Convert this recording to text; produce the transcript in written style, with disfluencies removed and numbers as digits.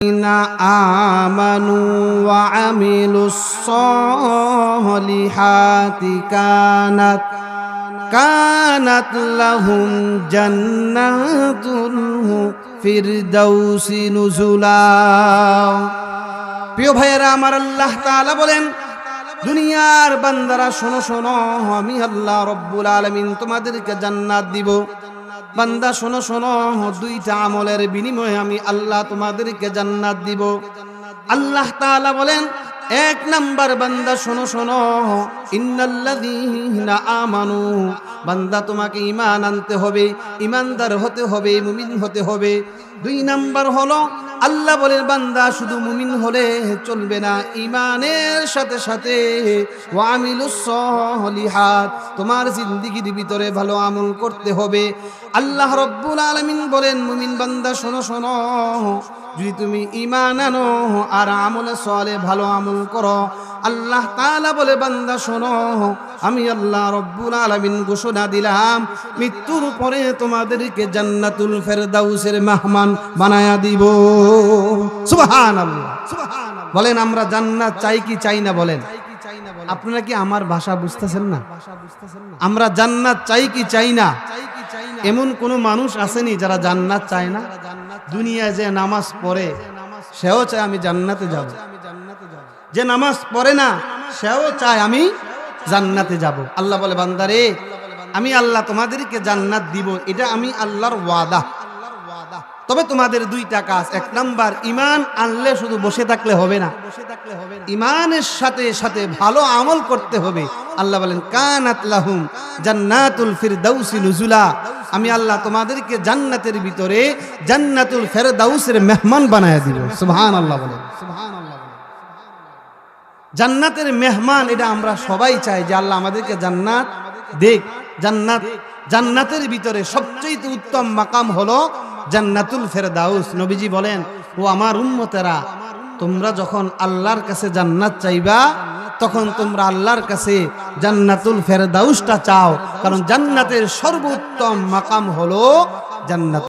আমানু ওয়া আমিলুস সলিহাতি কানাত লাহুম জান্নাতুল ফিরদাউসি নুজুলা। প্রিয় ভাইয়েরা আমার, আল্লাহ তাআলা বলেন, দুনিয়ার বান্দারা শোনো শোনো, আমি আল্লাহ রব্বুল আলামিন তোমাদেরকে জান্নাত দিব। বান্দা শোনো শোনো, দুইটা আমলের বিনিময়ে আমি আল্লাহ তোমাদেরকে জান্নাত দিব। আল্লাহ তাআলা বলেন, এক নাম্বার বান্দা শোনো শোনো, ইন্নাল্লাযীনা আমানু, বান্দা তোমাকে ঈমান আনতে হবে, ঈমানদার হতে হবে, মুমিন হতে হবে। দুই নাম্বার হলো, আল্লাহ বলেন বান্দা শুধু মুমিন হলে চলবে না, ঈমানের সাথে সাথে ওয়া আমিলুস সলিহাত, তোমার জিন্দেগির ভিতরে ভালো আমল করতে হবে। আল্লাহ রব্বুল আলামিন বলেন, মুমিন বান্দা শোনো শোনো, যদি তুমি ঈমান আনো আর আমলে সলে ভালো আমল করো, আল্লাহ তাআলা বলে বান্দা শোনো, আমি আল্লাহ রব্বুল আলামিন ঘোষণা দিলাম, মৃত্যুর পরে তোমাদেরকে জান্নাতুল ফেরদাউসের মেহমান বানায়া দিব। সুবহানাল্লাহ। বলেন, আমরা জান্নাত চাই কি চাই না? বলেন, আপনারা কি আমার ভাষা বুঝতেছেন না? আমরা জান্নাত চাই কি চাই না? এমন কোন মানুষ আসেনি যারা জান্নাত চায় না? দুনিয়ায় যে নামাজ পড়ে সেও চায় আমি জান্নাতে যাব, যে নামাজ পড়ে না সেও চায় আমি জান্নাতে যাব। আল্লাহ বলে, বান্দারে আমি আল্লাহ তোমাদেরকে জান্নাত দিব, এটা আমি আল্লাহর ওয়াদা। তবে তোমাদের দুইটা কাজ, এক নাম্বার, ঈমান আনলে শুধু বসে থাকলে হবে না, ঈমানের সাথে সাথে ভালো আমল করতে হবে। আল্লাহ বলেন, কানাত লাহুম জান্নাতুল ফিরদাউসি নুজুলা, আমি আল্লাহ তোমাদেরকে জান্নাতের ভিতরে জান্নাতুল ফেরদাউসের মেহমান বানায়া দিব। সুবহানাল্লাহ বলেন, সুবহানাল্লাহ। জান্নাতের মেহমান, এটা আমরা সবাই চাই যে আল্লাহ আমাদেরকে জান্নাত দেখ। জান্নাতের ভিতরে সবচেয়ে উত্তম মাকাম হলো জান্নাতুল ফেরদাউস। নবীজি বলেন, ও আমার উম্মতেরা, তোমরা যখন আল্লাহর কাছে জান্নাত চাইবা তখন তোমরা আল্লাহর কাছে জান্নাতুল ফেরদাউসটা চাও, কারণ জান্নাতের সর্বোত্তম মাকাম হলো জান্নাত।